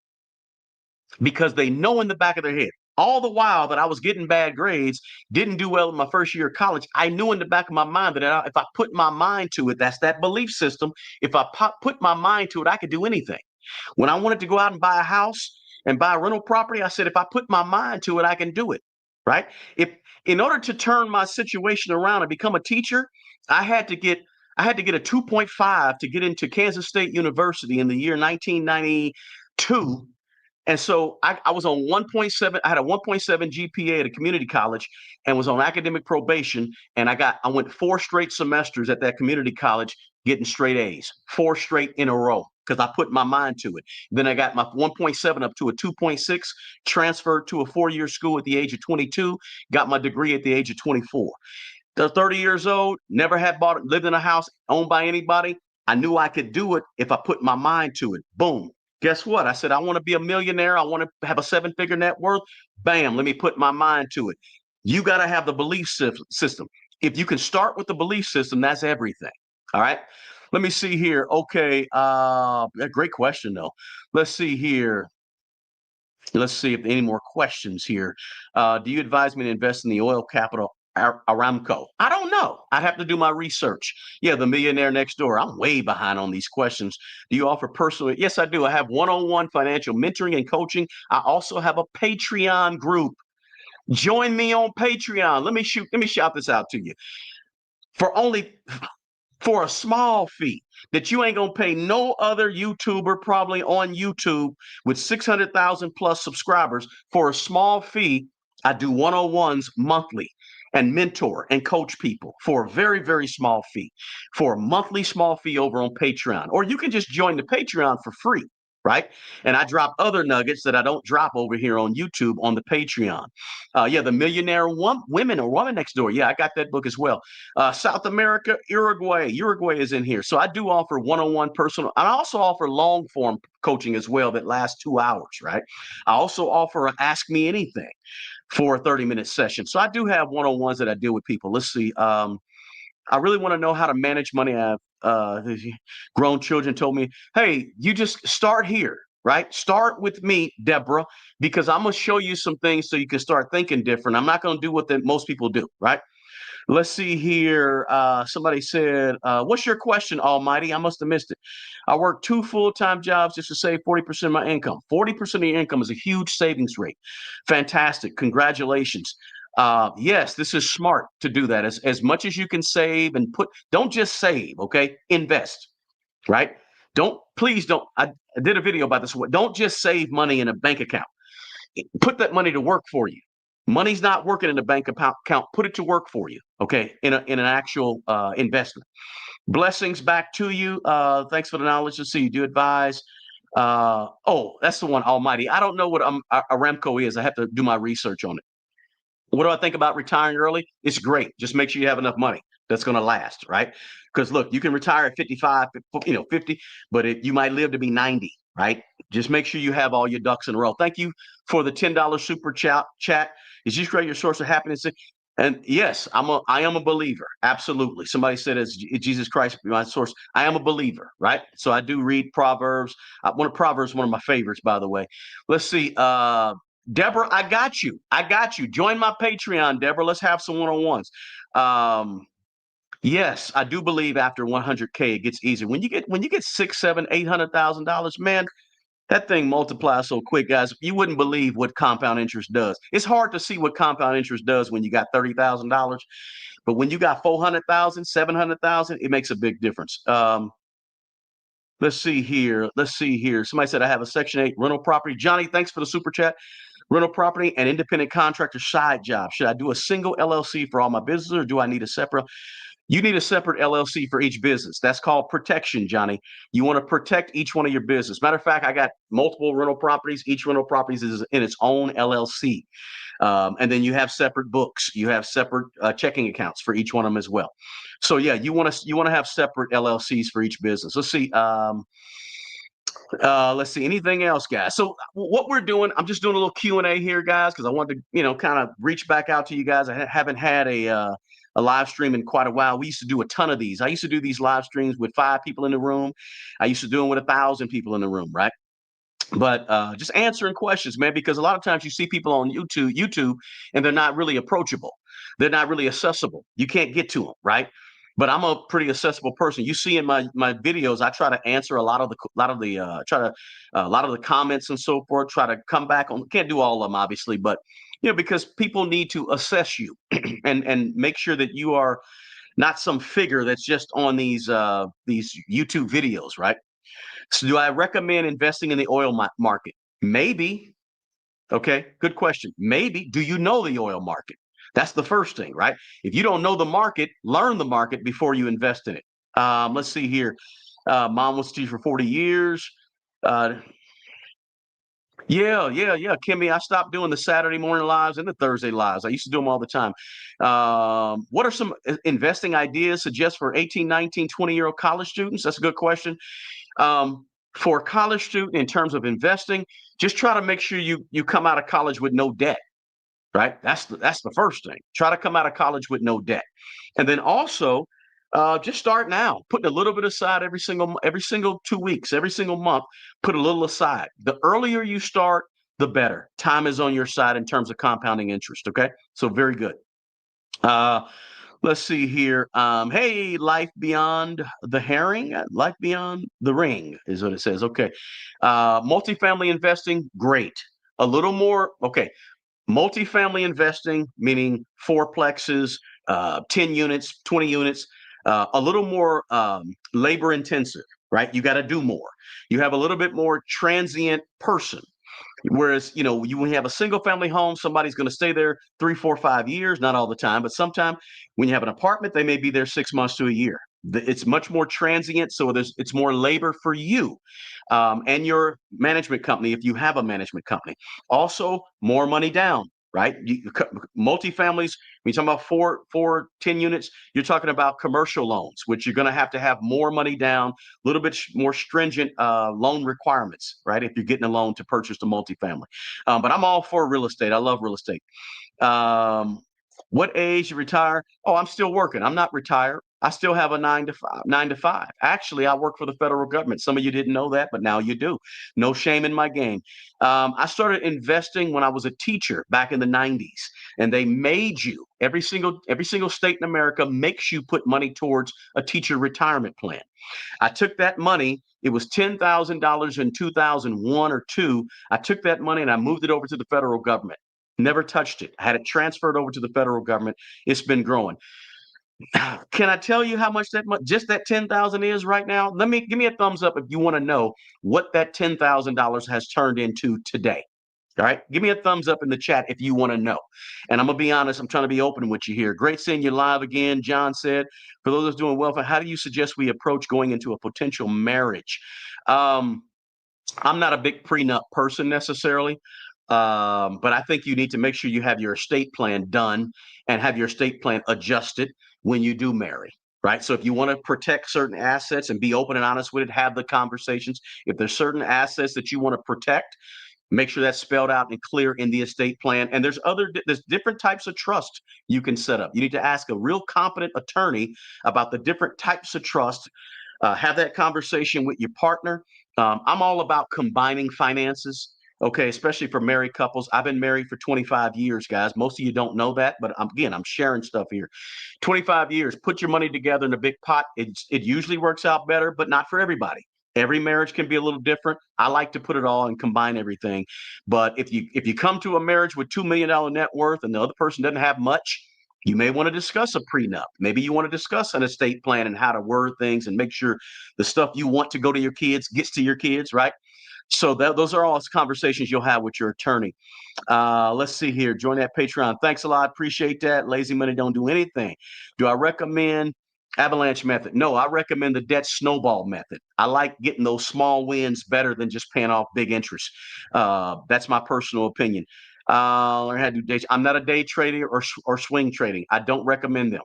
because they know in the back of their head. All the while that I was getting bad grades, didn't do well in my first year of college, I knew in the back of my mind that if I put my mind to it, that's that belief system. If I put my mind to it, I could do anything. When I wanted to go out and buy a house and buy a rental property, I said, if I put my mind to it, I can do it. Right? If in order to turn my situation around and become a teacher, I had to get I had to get a 2.5 to get into Kansas State University in the year 1992. And so I was on 1.7. I had a 1.7 GPA at a community college and was on academic probation. And I went 4 straight semesters at that community college getting straight A's, 4 straight in a row because I put my mind to it. Then I got my 1.7 up to a 2.6, transferred to a 4-year school at the age of 22, got my degree at the age of 24. 30 years old, never had lived in a house owned by anybody. I knew I could do it if I put my mind to it. Boom. Guess what? I said, I want to be a millionaire. I want to have a 7-figure net worth. Bam, let me put my mind to it. You got to have the belief system. If you can start with the belief system, that's everything. All right. Let me see here. Okay. Great question, though. Let's see here. Let's see if any more questions here. Do you advise me to invest in the oil capital Aramco? I don't know. I'd have to do my research. Yeah, the millionaire next door. I'm way behind on these questions. Do you offer personal? Yes, I do. I have one-on-one financial mentoring and coaching. I also have a Patreon group. Join me on Patreon. Let me shout this out to you. For a small fee that you ain't gonna pay no other YouTuber probably on YouTube with 600,000 plus subscribers. For a small fee, I do one-on-ones monthly and mentor and coach people for a very, very small fee, for a monthly small fee over on Patreon. Or you can just join the Patreon for free, right? And I drop other nuggets that I don't drop over here on YouTube on the Patreon. Yeah, the Millionaire Women or Woman Next Door. Yeah, I got that book as well. South America, Uruguay. Uruguay is in here. So I do offer one-on-one personal. I also offer long form coaching as well that lasts 2 hours, right? I also offer an Ask Me Anything for a 30-minute session. So I do have one-on-ones that I deal with people. Let's see. I really want to know how to manage money. I have grown children told me, hey, you just start here, right? Start with me, Deborah, because I'm going to show you some things so you can start thinking different. I'm not going to do what most people do, right? Let's see here. Somebody said, what's your question, Almighty? I must have missed it. I work 2 full-time jobs just to save 40% of my income. 40% of your income is a huge savings rate. Fantastic. Congratulations. Yes, this is smart to do that. As much as you can save and don't just save, okay? Invest, right? Please don't. I did a video about this. Don't just save money in a bank account. Put that money to work for you. Money's not working in the bank account. Put it to work for you, okay, in an actual investment. Blessings back to you. Thanks for the knowledge. Let's see, you do advise. Oh, that's the one, Almighty. I don't know what Aramco is. I have to do my research on it. What do I think about retiring early? It's great. Just make sure you have enough money that's going to last, right? Because look, you can retire at 55, 50, but you might live to be 90, right? Just make sure you have all your ducks in a row. Thank you for the $10 super chat. Is Jesus Christ your source of happiness? And yes, I am a believer. Absolutely. Somebody said, "Is Jesus Christ my source?" I am a believer, right? So I do read Proverbs. Proverbs is one of my favorites, by the way. Let's see. Deborah, I got you. I got you. Join my Patreon, Deborah. Let's have some one-on-ones. Um, yes, I do believe after 100K it gets easier. When you get six, seven, $800,000, man, that thing multiplies so quick, guys. You wouldn't believe what compound interest does. It's hard to see what compound interest does when you got $30,000, but when you got 400,000, 700,000, it makes a big difference. Let's see here. Let's see here. Somebody said I have a Section 8 rental property. Johnny, thanks for the super chat. Rental property and independent contractor side job. Should I do a single LLC for all my businesses, or do I need a separate? You need a separate LLC for each business. That's called protection, Johnny. You want to protect each one of your business. Matter of fact, I got multiple rental properties. Each rental property is in its own LLC. And then you have separate books. You have separate checking accounts for each one of them as well. So yeah, you want to have separate LLCs for each business. Let's see. Let's see. Anything else, guys? So what we're doing, I'm just doing a little Q&A here, guys, because I wanted to, kind of reach back out to you guys. I haven't had a live stream in quite a while. We used to do a ton of these. I used to do these live streams with 5 people in the room. I used to do them with 1,000 people in the room, right? But just answering questions, man, because a lot of times you see people on YouTube, and they're not really approachable. They're not really accessible. You can't get to them, right? But I'm a pretty accessible person. You see in my videos, I try to answer a lot of the comments and so forth. Try to come back on. Can't do all of them, obviously, but because people need to assess you and make sure that you are not some figure that's just on these YouTube videos, right? So do I recommend investing in the oil market? Maybe. Okay, good question. Maybe. Do you know the oil market? That's the first thing, right? If you don't know the market, learn the market before you invest in it. Let's see here. Mom was a teacher for 40 years. Uh, yeah. Kimmy, I stopped doing the Saturday morning lives and the Thursday lives. I used to do them all the time. What are some investing ideas suggest for 18, 19, 20-year-old college students? That's a good question. For a college student, in terms of investing, just try to make sure you come out of college with no debt, right? That's the first thing. Try to come out of college with no debt, and then also just start now, putting a little bit aside every single 2 weeks, every single month. Put a little aside. The earlier you start, the better. Time is on your side in terms of compounding interest. Okay, so very good. Uh, Let's see here. Hey, life beyond the herring, life beyond the ring is what it says. Okay. Multifamily investing, great. A little more. Okay. Multifamily investing, meaning fourplexes, 10 units, 20 units, a little more labor intensive, right? You got to do more. You have a little bit more transient person. Whereas, when you have a single family home, somebody's going to stay there 3, 4, 5 years, not all the time, but sometime when you have an apartment, they may be there 6 months to a year. It's much more transient, so it's more labor for you and your management company if you have a management company. Also, more money down, right? Multifamilies, when you're talking about four, 10 units, you're talking about commercial loans, which you're going to have more money down, a little bit more stringent loan requirements, right? If you're getting a loan to purchase the multifamily. But I'm all for real estate. I love real estate. What age you retire? Oh, I'm still working. I'm not retired. I still have a 9 to 5. Actually, I work for the federal government. Some of you didn't know that, but now you do. No shame in my game. I started investing when I was a teacher back in the 90s, and they made you, every single state in America makes you put money towards a teacher retirement plan. I took that money. It was $10,000 in 2001 or 2. I took that money and I moved it over to the federal government. Never touched it. I had it transferred over to the federal government. It's been growing. Can I tell you how much just that 10,000 is right now? Give me a thumbs up if you want to know what that $10,000 has turned into today. All right. Give me a thumbs up in the chat if you want to know. And I'm going to be honest, I'm trying to be open with you here. Great seeing you live again. John said, for those that's doing well, how do you suggest we approach going into a potential marriage? Um, I'm not a big prenup person necessarily, but I think you need to make sure you have your estate plan done and have your estate plan adjusted when you do marry. Right. So if you want to protect certain assets and be open and honest with it, have the conversations. If there's certain assets that you want to protect, make sure that's spelled out and clear in the estate plan. And there's different types of trust you can set up. You need to ask a real competent attorney about the different types of trust. Have that conversation with your partner. I'm all about combining finances. Okay, especially for married couples. I've been married for 25 years, guys. Most of you don't know that, but I'm sharing stuff here. 25 years. Put your money together in a big pot. It usually works out better, but not for everybody. Every marriage can be a little different. I like to put it all and combine everything. But if you come to a marriage with $2 million net worth and the other person doesn't have much, you may want to discuss a prenup. Maybe you want to discuss an estate plan and how to word things and make sure the stuff you want to go to your kids gets to your kids, right? So those are all conversations you'll have with your attorney. Let's see here. Join that Patreon. Thanks a lot. Appreciate that. Lazy money don't do anything. Do I recommend avalanche method? No, I recommend the debt snowball method. I like getting those small wins better than just paying off big interest. That's my personal opinion. Learn how to do day. I'm not a day trader or swing trading. I don't recommend them.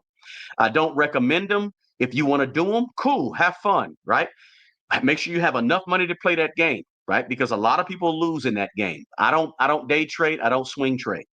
I don't recommend them. If you want to do them, cool, have fun, right? Make sure you have enough money to play that game, right? Because a lot of people lose in that game. I don't day trade. I don't swing trade.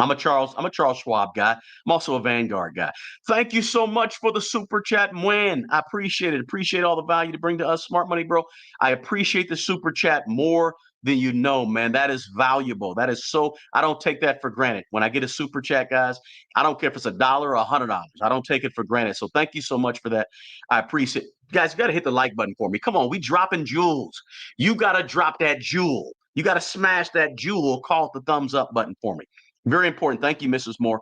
I'm a Charles Schwab guy. I'm also a Vanguard guy. Thank you so much for the super chat, Mwen. I appreciate it. Appreciate all the value to bring to us, Smart Money Bro. I appreciate the super chat more than you know, man. That is valuable. That is so. I don't take that for granted. When I get a super chat, guys, I don't care if it's $1 or $100. I don't take it for granted. So thank you so much for that. I appreciate it. Guys, you got to hit the like button for me. Come on, we dropping jewels. You got to drop that jewel. You got to smash that jewel. Call it the thumbs up button for me. Very important. Thank you, Mrs. Moore.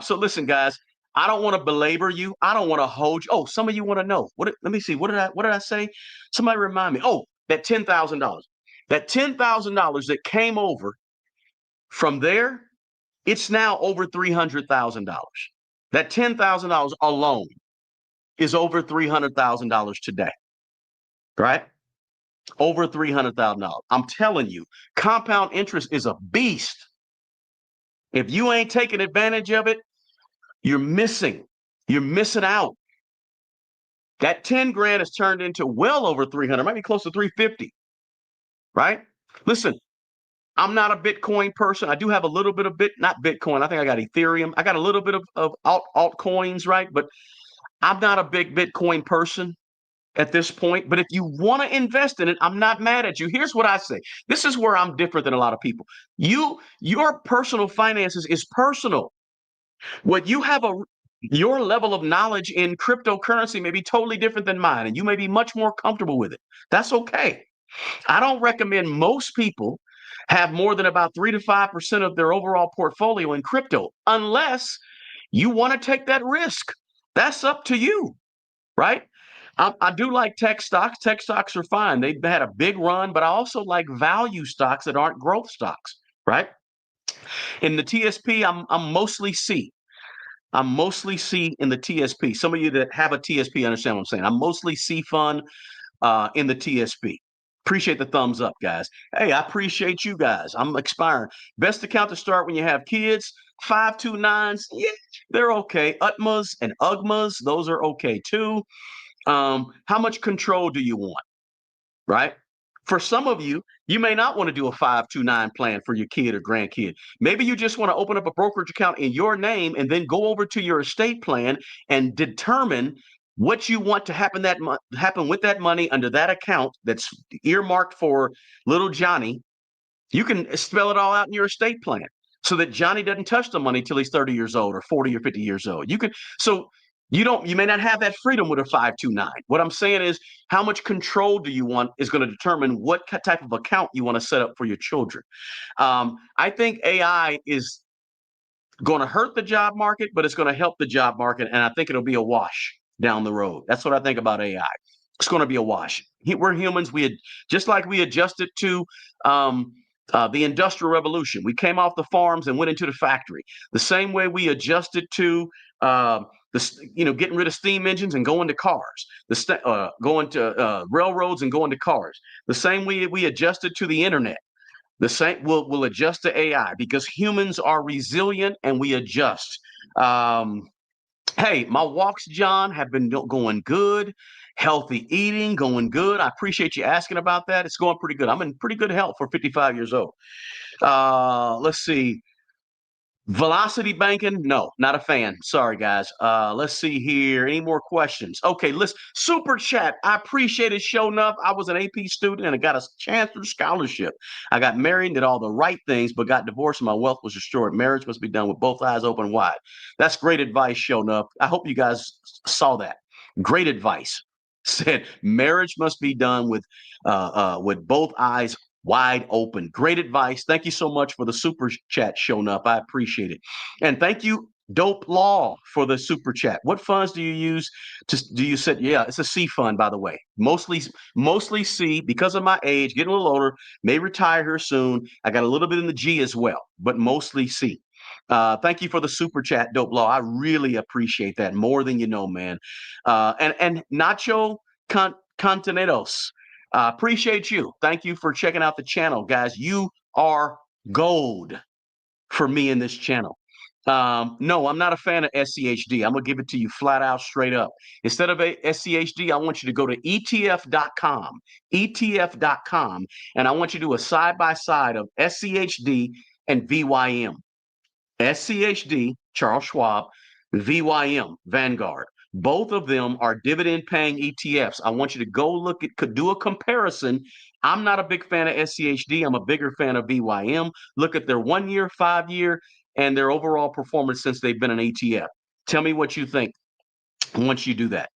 So listen, guys, I don't want to belabor you. I don't want to hold you. Oh, some of you want to know. Let me see. What did I say? Somebody remind me. Oh, that $10,000. That $10,000 that came over from there, it's now over $300,000. That $10,000 alone is over $300,000 today, right? Over $300,000. I'm telling you, compound interest is a beast. If you ain't taking advantage of it, you're missing. You're missing out. That 10 grand has turned into well over 300, might be close to 350, right? Listen, I'm not a Bitcoin person. I do have a little bit of not Bitcoin. I think I got Ethereum. I got a little bit of altcoins, right? But I'm not a big Bitcoin person at this point. But if you want to invest in it, I'm not mad at you. Here's what I say. This is where I'm different than a lot of people. Your personal finances is personal. What you have your level of knowledge in cryptocurrency may be totally different than mine, and you may be much more comfortable with it. That's okay. I don't recommend most people have more than about 3 to 5% of their overall portfolio in crypto, unless you want to take that risk. That's up to you, right? I do like tech stocks. Tech stocks are fine. They've had a big run, but I also like value stocks that aren't growth stocks, right? In the TSP, I'm mostly C. I'm mostly C in the TSP. Some of you that have a TSP understand what I'm saying. I'm mostly C fund in the TSP. Appreciate the thumbs up, guys. Hey, I appreciate you guys. I'm expiring. Best account to start when you have kids. 529s, yeah, they're okay. UTMAs and UGMAs, those are okay too. How much control do you want? Right? For some of you, you may not want to do a 529 plan for your kid or grandkid. Maybe you just want to open up a brokerage account in your name and then go over to your estate plan and determine what you want to happen with that money under that account that's earmarked for little Johnny. You can spell it all out in your estate plan so that Johnny doesn't touch the money till he's 30 years old or 40 or 50 years old. You may not have that freedom with a 529. What I'm saying is, how much control do you want is going to determine what type of account you want to set up for your children. I think AI is going to hurt the job market, but it's going to help the job market, and I think it'll be a wash down the road. That's what I think about AI. It's going to be a wash. We're humans. Just like we adjusted to The Industrial Revolution. We came off the farms and went into the factory. The same way we adjusted to getting rid of steam engines and going to cars. Going to railroads and going to cars. The same way we adjusted to the internet. The same we'll adjust to AI because humans are resilient and we adjust. Um, Hey, my walks, John, have been going good. Healthy eating going good. I appreciate you asking about that. It's going pretty good. I'm in pretty good health for 55 years old. Let's see. Velocity banking? No, not a fan. Sorry, guys. Let's see here. Any more questions? Okay, listen. Super chat. I appreciate it showing up. I was an AP student and I got a chancellor scholarship. I got married and did all the right things, but got divorced and my wealth was destroyed. Marriage must be done with both eyes open wide. That's great advice showing up. I hope you guys saw that. Great advice. Said marriage must be done with both eyes wide open. Great advice. Thank you so much for the super chat showing up. I appreciate it. And thank you, Dope Law, for the super chat. What funds do you use do you set? Yeah, it's a C fund, by the way. Mostly C because of my age, getting a little older, may retire here soon. I got a little bit in the G as well, but mostly C. Thank you for the super chat, Dope Law. I really appreciate that more than you know, man. And Nacho Continentos. Appreciate you. Thank you for checking out the channel, guys. You are gold for me in this channel. No, I'm not a fan of SCHD. I'm going to give it to you flat out, straight up. Instead of SCHD, I want you to go to ETF.com, and I want you to do a side-by-side of SCHD and VYM. SCHD, Charles Schwab, VYM, Vanguard. Both of them are dividend-paying ETFs. I want you to go do a comparison. I'm not a big fan of SCHD. I'm a bigger fan of VYM. Look at their 1 year, 5 year, and their overall performance since they've been an ETF. Tell me what you think once you do that.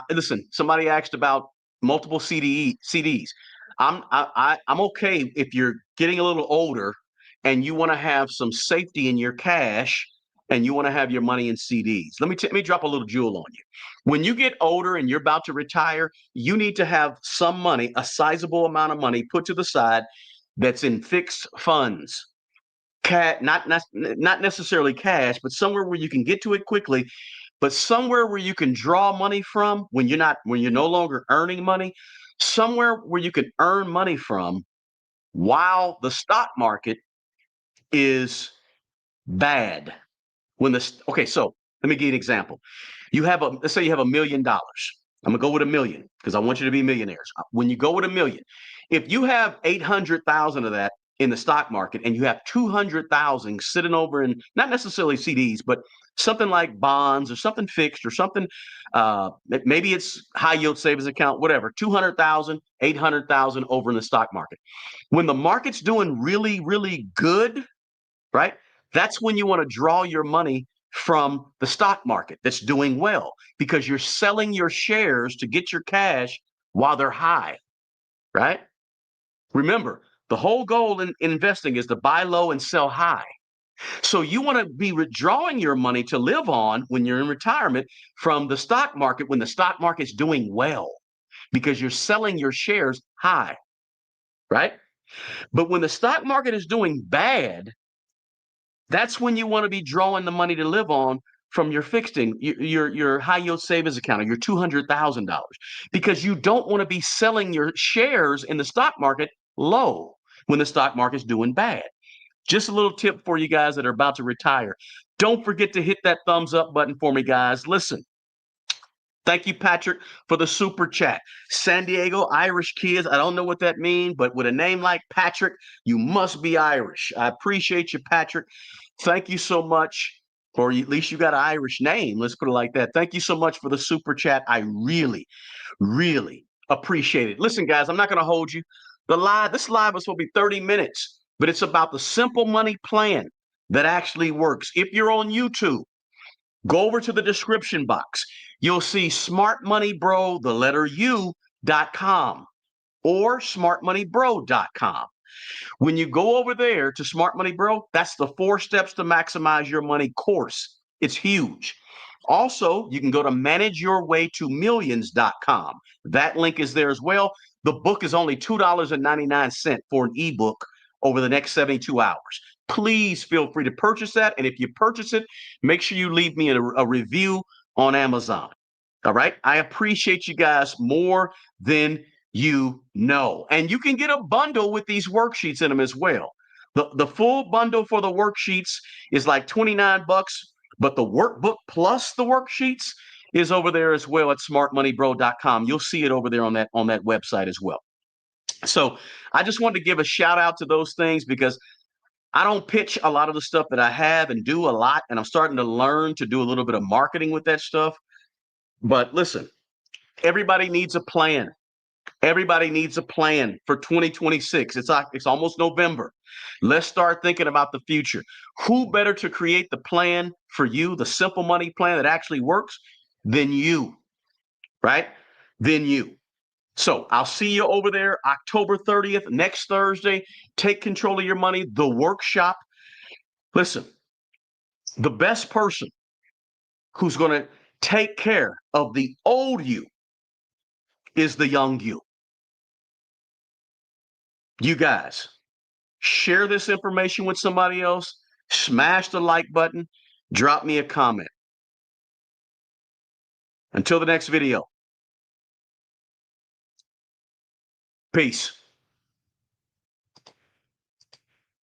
Listen. Somebody asked about multiple CDs. I'm okay if you're getting a little older and you want to have some safety in your cash and you want to have your money in CDs. Let me drop a little jewel on you. When you get older and you're about to retire, you need to have some money, a sizable amount of money put to the side that's in fixed funds. Not necessarily cash, but somewhere where you can get to it quickly, but somewhere where you can draw money from when you're no longer earning money, somewhere where you can earn money from while the stock market is bad. So let me give you an example. Let's say you have $1 million. I'm gonna go with $1 million because I want you to be millionaires. When you go with $1 million, if you have 800,000 of that in the stock market and you have 200,000 sitting over in not necessarily CDs, but something like bonds or something fixed or something, maybe it's high yield savings account, whatever, 200,000, 800,000 over in the stock market. When the market's doing really, really good, right? That's when you want to draw your money from the stock market that's doing well because you're selling your shares to get your cash while they're high, right? Remember, the whole goal in investing is to buy low and sell high. So you want to be withdrawing your money to live on when you're in retirement from the stock market when the stock market's doing well because you're selling your shares high, right? But when the stock market is doing bad, that's when you want to be drawing the money to live on from your your high yield savings account or your $200,000 because you don't want to be selling your shares in the stock market low when the stock market's doing bad. Just a little tip for you guys that are about to retire. Don't forget to hit that thumbs up button for me, guys. Listen. Thank you, Patrick, for the super chat. San Diego Irish kids. I don't know what that means, but with a name like Patrick, you must be Irish. I appreciate you, Patrick. Thank you so much. Or at least you got an Irish name. Let's put it like that. Thank you so much for the super chat. I really, really appreciate it. Listen, guys, I'm not going to hold you. This live was supposed to be 30 minutes, but it's about the simple money plan that actually works. If you're on YouTube, go over to the description box. You'll see smartmoneybro, the letter U.com or smartmoneybro.com. When you go over there to Smart Money Bro, that's the 4 steps to maximize your money course. It's huge. Also, you can go to manageyourwaytomillions.com. That link is there as well. The book is only $2.99 for an ebook over the next 72 hours. Please feel free to purchase that. And if you purchase it, make sure you leave me a review on Amazon. All right. I appreciate you guys more than you know. And you can get a bundle with these worksheets in them as well. The full bundle for the worksheets is like 29 bucks, but the workbook plus the worksheets is over there as well at smartmoneybro.com. You'll see it over there on that website as well. So I just wanted to give a shout out to those things because I don't pitch a lot of the stuff that I have and do a lot, and I'm starting to learn to do a little bit of marketing with that stuff. But listen, everybody needs a plan. Everybody needs a plan for 2026. It's almost November. Let's start thinking about the future. Who better to create the plan for you, the simple money plan that actually works, than you, right? Than you. So I'll see you over there October 30th, next Thursday. Take control of your money, the workshop. Listen, the best person who's going to take care of the old you is the young you. You guys, share this information with somebody else, smash the like button, drop me a comment. Until the next video, peace.